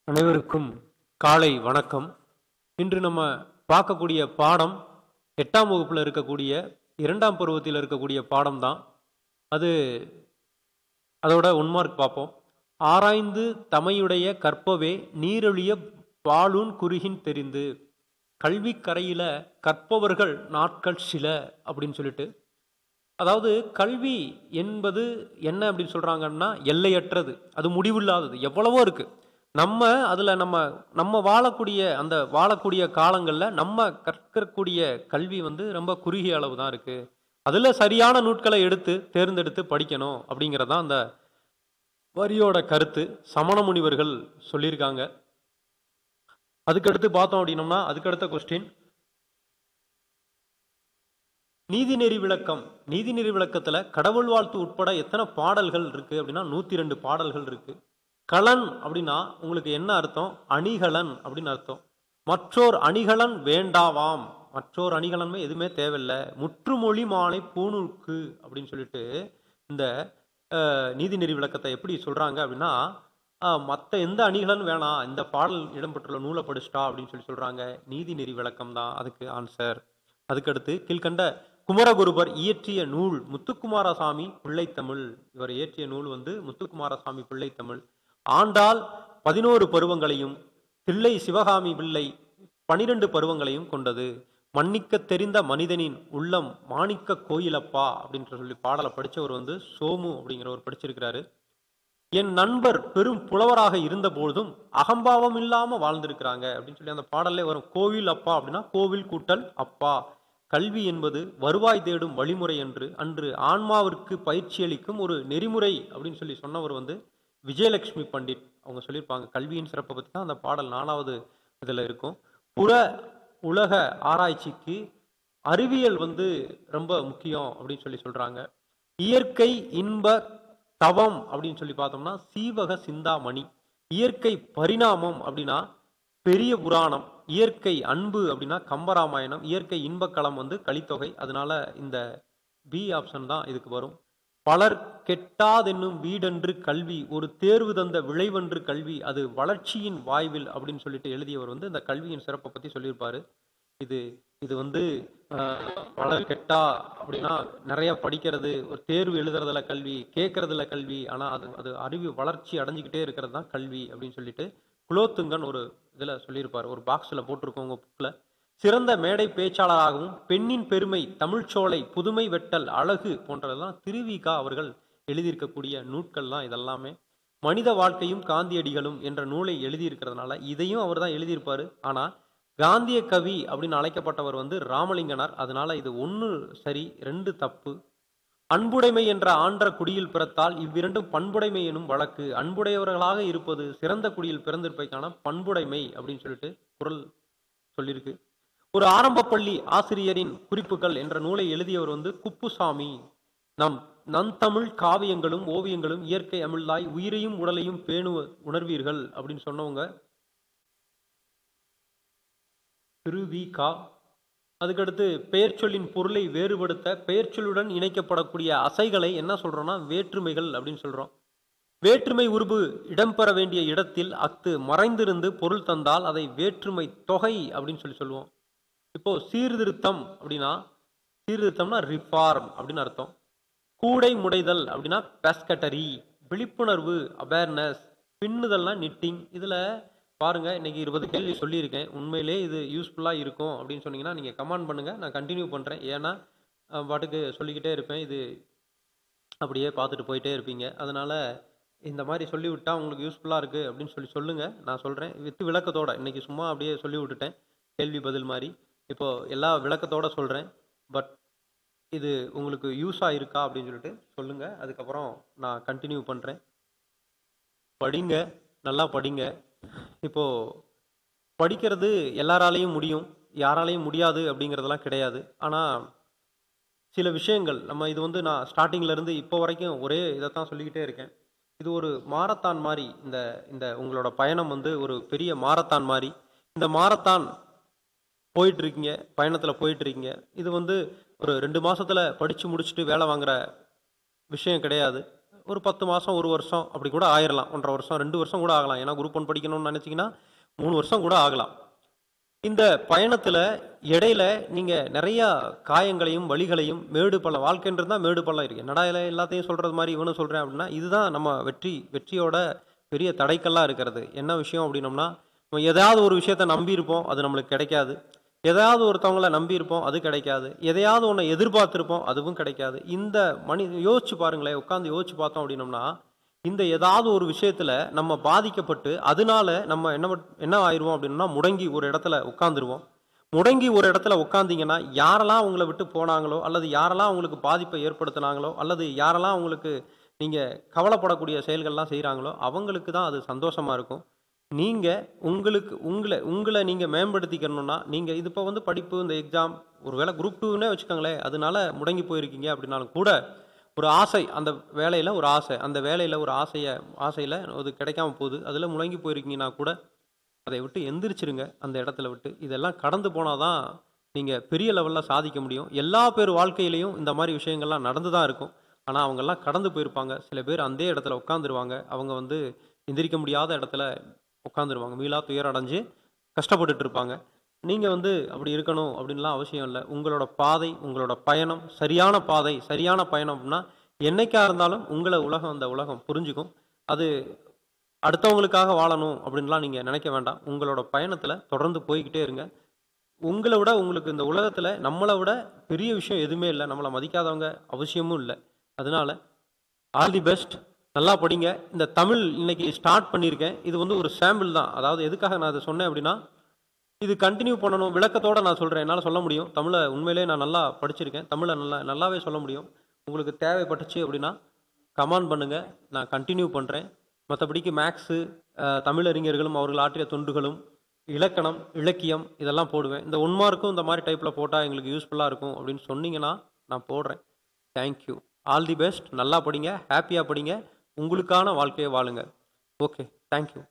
அனைவருக்கும் காலை வணக்கம். இன்று நம்ம பார்க்கக்கூடிய பாடம் 8ஆம் வகுப்பில் இருக்கக்கூடிய 2ஆம் பருவத்தில் இருக்கக்கூடிய பாடம் தான். அதோட 1 மார்க் பார்ப்போம். ஆராய்ந்து தமையுடைய கற்பவே நீரொழிய பாலூன் குறுகின் தெரிந்து, கல்வி கரையில கற்பவர்கள் நாட்கள் சில அப்படின்னு சொல்லிட்டு, அதாவது கல்வி என்பது என்ன அப்படின்னு சொல்றாங்கன்னா எல்லையற்றது, அது முடிவில்லாதது, எவ்வளவோ இருக்கு. நம்ம வாழக்கூடிய காலங்களில் நம்ம கற்கக்கூடிய கல்வி ரொம்ப குறுகிய அளவு தான் இருக்கு. அதுல சரியான நூட்களை தேர்ந்தெடுத்து படிக்கணும் அப்படிங்கறதான் அந்த வரியோட கருத்து. சமண முனிவர்கள் சொல்லியிருக்காங்க. அதுக்கடுத்து பார்த்தோம் அப்படின்னோம்னா, அதுக்கடுத்த கொஸ்டின் நீதிநெறி விளக்கம். நீதிநெறி விளக்கத்துல கடவுள் வாழ்த்து உட்பட எத்தனை பாடல்கள் இருக்கு அப்படின்னா 102 பாடல்கள் இருக்கு. களன் அப்படின்னா உங்களுக்கு என்ன அர்த்தம்? அணிகலன் அப்படின்னு அர்த்தம். மற்றோர் அணிகலன் வேண்டாவாம், மற்றோர் அணிகலன் எதுவுமே தேவையில்லை. முற்றுமொழி மாலை பூணுக்கு அப்படின்னு சொல்லிட்டு இந்த நீதிநெறி விளக்கத்தை எப்படி சொல்றாங்க அப்படின்னா, மற்ற எந்த அணிகலன் வேணாம், இந்த பாடல் இடம்பெற்றுள்ள நூலை படிச்சுட்டா அப்படின்னு சொல்றாங்க. நீதிநெறி விளக்கம் தான் அதுக்கு ஆன்சர். அதுக்கடுத்து கீழ்கண்ட குமரகுருபர் இயற்றிய நூல் முத்துக்குமாரசாமி பிள்ளைத்தமிழ். இவர் இயற்றிய நூல் முத்துக்குமாரசாமி பிள்ளைத்தமிழ். ஆண்டாள் 11 பருவங்களையும் தில்லை சிவகாமி பிள்ளை 12 பருவங்களையும் கொண்டது. மன்னிக்க தெரிந்த மனிதனின் உள்ளம் மாணிக்க கோயிலப்பா அப்படின்ற சொல்லி பாடலை படிச்சவர் சோமு அப்படிங்கிறவர் படிச்சிருக்கிறாரு. என் நண்பர் பெரும் புலவராக இருந்த போதும் அகம்பாவம் இல்லாம வாழ்ந்திருக்கிறாங்க அப்படின்னு சொல்லி அந்த பாடல்ல வரும். கோவில் அப்பா அப்படின்னா கோவில் கூட்டல் அப்பா. கல்வி என்பது வருவாய் தேடும் வழிமுறை என்று அன்று ஆன்மாவிற்கு பயிற்சி அளிக்கும் ஒரு நெறிமுறை அப்படின்னு சொல்லி சொன்னவர் விஜயலட்சுமி பண்டிட். அவங்க சொல்லியிருப்பாங்க. கல்வியின் சிறப்பை பற்றி தான் அந்த பாடல் 4வது இதில் இருக்கும். புற உலக ஆராய்ச்சிக்கு அறிவியல் ரொம்ப முக்கியம் அப்படின்னு சொல்றாங்க. இயற்கை இன்ப தவம் அப்படின்னு சொல்லி பார்த்தோம்னா சீவக சிந்தாமணி. இயற்கை பரிணாமம் அப்படின்னா பெரிய புராணம். இயற்கை அன்பு அப்படின்னா கம்பராமாயணம். இயற்கை இன்பக்களம் கலித்தொகை. அதனால இந்த பி ஆப்ஷன் தான் இதுக்கு வரும். பலர் கெட்டாதென்னும் வீடென்று கல்வி, ஒரு தேர்வு தந்த விளைவென்று கல்வி, அது வளர்ச்சியின் வாய்வில் அப்படின்னு சொல்லிட்டு எழுதியவர் இந்த கல்வியின் சிறப்பை பத்தி சொல்லியிருப்பாரு. இது பலர் கெட்டா அப்படின்னா நிறைய படிக்கிறது, ஒரு தேர்வு எழுதுறதுல கல்வி, கேட்கறதுல கல்வி, ஆனா அது அறிவு வளர்ச்சி அடைஞ்சுக்கிட்டே இருக்கிறது தான் கல்வி அப்படின்னு சொல்லிட்டு குலோத்துங்கன் ஒரு இதுல சொல்லியிருப்பாரு. ஒரு பாக்ஸ்ல போட்டிருக்கோம் உங்க புக்ல. சிறந்த மேடை பேச்சாளராகவும் பெண்ணின் பெருமை, தமிழ்ச்சோலை, புதுமை வெட்டல், அழகு போன்றதெல்லாம் திருவிகா அவர்கள் எழுதியிருக்கக்கூடிய நூட்கள் தான் இதெல்லாமே. மனித வாழ்க்கையும் காந்தியடிகளும் என்ற நூலை எழுதியிருக்கிறதுனால இதையும் அவர் தான் எழுதியிருப்பாரு. ஆனா காந்திய கவி அப்படின்னு அழைக்கப்பட்டவர் ராமலிங்கனார். அதனால இது 1 சரி 2 தப்பு. அன்புடைமை என்ற ஆன்ற குடியில் பிறத்தால் இவ்விரண்டும் பண்புடைமை எனும் வழக்கு. அன்புடையவர்களாக இருப்பது சிறந்த குடியில் பிறந்திருப்பதற்கான பண்புடைமை அப்படின்னு சொல்லிட்டு குறள் சொல்லியிருக்கு. ஒரு ஆரம்ப பள்ளி ஆசிரியரின் குறிப்புகள் என்ற நூலை எழுதியவர் குப்புசாமி. நந்தமிழ் காவியங்களும் ஓவியங்களும் இயற்கை அமிழ்தாய் உயிரையும் உடலையும் உணர்வீர்கள் அப்படின்னு சொன்னவங்க திருவிகா. அதுக்கடுத்து பெயர் சொல்லின் பொருளை வேறுபடுத்த பெயர்ச்சொல்லுடன் இணைக்கப்படக்கூடிய அசைகளை என்ன சொல்றோம்னா வேற்றுமைகள் அப்படின்னு சொல்றோம். வேற்றுமை உருபு இடம்பெற வேண்டிய இடத்தில் அத்து மறைந்திருந்து பொருள் தந்தால் அதை வேற்றுமை தொகை அப்படின்னு சொல்லுவோம். இப்போ சீர்திருத்தம் அப்படின்னா, சீர்திருத்தம்னா ரிஃபார்ம் அப்படின்னு அர்த்தம். கூடை முடைதல் அப்படின்னா பேஸ்கட்டரி. விழிப்புணர்வு அவேர்னஸ். பின்னுதல்னா நிட்டிங். இதுல பாருங்க, இன்னைக்கு 20 கேள்வி சொல்லியிருக்கேன். உண்மையிலே இது யூஸ்ஃபுல்லா இருக்கும் அப்படின்னு சொன்னீங்கன்னா நீங்க கமெண்ட் பண்ணுங்க, நான் கண்டினியூ பண்றேன். ஏன்னா பாட்டுக்கு சொல்லிக்கிட்டே இருப்பேன், இது அப்படியே பார்த்துட்டு போயிட்டே இருப்பீங்க. அதனால இந்த மாதிரி சொல்லி விட்டா உங்களுக்கு யூஸ்ஃபுல்லா இருக்கு அப்படின்னு சொல்லுங்க, நான் சொல்றேன் வித்து விளக்கத்தோட. இன்னைக்கு சும்மா அப்படியே சொல்லி விட்டுட்டேன், கேள்வி பதில் மாதிரி. இப்போ எல்லா விளக்கத்தோட சொல்றேன். பட் இது உங்களுக்கு யூஸா இருக்கா அப்படின்னு சொல்லிட்டு சொல்லுங்க. அதுக்கப்புறம் நான் கண்டினியூ பண்றேன். படிங்க, நல்லா படிங்க. இப்போ படிக்கிறது எல்லாராலையும் முடியும், யாராலையும் முடியாது அப்படிங்கிறதெல்லாம் கிடையாது. ஆனா சில விஷயங்கள் நம்ம இது நான் ஸ்டார்டிங்ல இருந்து இப்போ வரைக்கும் ஒரே இதைத்தான் சொல்லிக்கிட்டே இருக்கேன். இது ஒரு மாரத்தான் மாதிரி. இந்த இந்த உங்களோட பயணம் ஒரு பெரிய மாரத்தான் மாதிரி. இந்த மாரத்தான் போயிட்டு இருக்கீங்க, பயணத்துல போயிட்டு இருக்கீங்க. இது ஒரு 2 மாசத்துல படிச்சு முடிச்சுட்டு வேலை வாங்குற விஷயம் கிடையாது. ஒரு 10 மாதம் 1 வருஷம் அப்படி கூட ஆயிரலாம். 1.5 வருஷம் 2 வருஷம் கூட ஆகலாம். ஏன்னா குரூப் 1 படிக்கணும்னு நினச்சிங்கன்னா 3 வருஷம் கூட ஆகலாம். இந்த பயணத்துல இடையில நீங்க நிறைய காயங்களையும் வலிகளையும் மேடு பள்ளம் வாழ்க்கைன்றது தான் மேடு பள்ளம் இருக்கு. என்னடா எல்லாத்தையும் சொல்றது மாதிரி இவனும் சொல்றேன் அப்படின்னா இதுதான் நம்ம வெற்றியோட பெரிய தடைக்கல்லா இருக்கிறது. என்ன விஷயம் அப்படின்னோம்னா நம்ம எதையாவது ஒரு விஷயத்த நம்பி இருப்போம், அது நம்மளுக்கு கிடைக்காது. எதையாவது ஒருத்தவங்கள நம்பி இருப்போம், அது கிடைக்காது. எதையாவது ஒன்றை எதிர்பார்த்திருப்போம், அதுவும் கிடைக்காது. இந்த யோசிச்சு பாருங்களேன், உட்காந்து யோசிச்சு பார்த்தோம் அப்படின்னோம்னா இந்த ஏதாவது ஒரு விஷயத்துல நம்ம பாதிக்கப்பட்டு அதனால நம்ம என்ன ஆயிடுவோம் அப்படின்னா முடங்கி ஒரு இடத்துல உட்காந்துருவோம். முடங்கி ஒரு இடத்துல உட்காந்தீங்கன்னா யாரெல்லாம் உங்களை விட்டு போனாங்களோ அல்லது யாரெல்லாம் உங்களுக்கு பாதிப்பை ஏற்படுத்தினாங்களோ அல்லது யாரெல்லாம் உங்களுக்கு நீங்க கவலைப்படக்கூடிய செயல்கள்லாம் செய்கிறாங்களோ அவங்களுக்கு தான் அது சந்தோஷமா இருக்கும். நீங்க உங்களுக்கு உங்களை நீங்க மேம்படுத்திக்கணும்னா நீங்க இது இப்போ படிப்பு இந்த எக்ஸாம் ஒருவேளை குரூப் 2ன்னே வச்சுக்கோங்களேன், அதனால முடங்கி போயிருக்கீங்க அப்படின்னாலும் கூட ஒரு ஆசை, அந்த வேலையில ஒரு ஆசை, அந்த வேலையில ஒரு ஆசையில அது கிடைக்காம போகுது, அதுல முடங்கி போயிருக்கீங்கன்னா கூட அதை விட்டு எந்திரிச்சிருங்க. அந்த இடத்துல விட்டு இதெல்லாம் கடந்து போனாதான் நீங்க பெரிய லெவல்ல சாதிக்க முடியும். எல்லா பேர் வாழ்க்கையிலையும் இந்த மாதிரி விஷயங்கள்லாம் நடந்து தான் இருக்கும். ஆனா அவங்கெல்லாம் கடந்து போயிருப்பாங்க. சில பேர் அந்த இடத்துல உட்காந்துருவாங்க. அவங்க எந்திரிக்க முடியாத இடத்துல உட்காந்துருவாங்க. மீளா துயர் அடைஞ்சு கஷ்டப்பட்டுட்டு இருப்பாங்க. நீங்க அப்படி இருக்கணும் அப்படின்லாம் அவசியம் இல்லை. உங்களோட பாதை, உங்களோட பயணம் சரியான பாதை, சரியான பயணம் அப்படின்னா என்னைக்கா இருந்தாலும் உங்களை அந்த உலகம் புரிஞ்சுக்கும். அது அடுத்தவங்களுக்காக வாழணும் அப்படின்லாம் நீங்க நினைக்க வேண்டாம். உங்களோட பயணத்துல தொடர்ந்து போய்கிட்டே இருங்க. உங்களை விட உங்களுக்கு இந்த உலகத்துல நம்மளை விட பெரிய விஷயம் எதுவுமே இல்லை. நம்மளை மதிக்காதவங்க அவசியமும் இல்லை. அதனால ஆல் தி பெஸ்ட். நல்லா படிங்க. இந்த தமிழ் இன்னைக்கு ஸ்டார்ட் பண்ணியிருக்கேன். இது ஒரு சாம்பிள் தான். அதாவது எதுக்காக நான் அதை சொன்னேன் அப்படின்னா இது கண்டினியூ பண்ணணும். விளக்கத்தோட நான் சொல்றேன். என்னால் சொல்ல முடியும். தமிழை உண்மையிலே நான் நல்லா படிச்சிருக்கேன். தமிழை நல்லாவே சொல்ல முடியும். உங்களுக்கு தேவைப்பட்டுச்சு அப்படின்னா கமெண்ட் பண்ணுங்க, நான் கண்டினியூ பண்றேன். மற்றபடிக்கு மேக்ஸு, தமிழறிஞர்களும் அவர்கள் ஆற்றிய தொண்டுகளும், இலக்கணம், இலக்கியம் இதெல்லாம் போடுவேன். இந்த 1 மார்க்கும் இந்த மாதிரி டைப்பில் போட்டால் எங்களுக்கு யூஸ்ஃபுல்லாக இருக்கும் அப்படின்னு சொன்னீங்கன்னா நான் போடுறேன். தேங்க்யூ. All the best. நல்லா படிங்க, ஹாப்பியாக படிங்க, உங்களுக்கான வாழ்க்கையை வாழுங்க. Okay, thank you.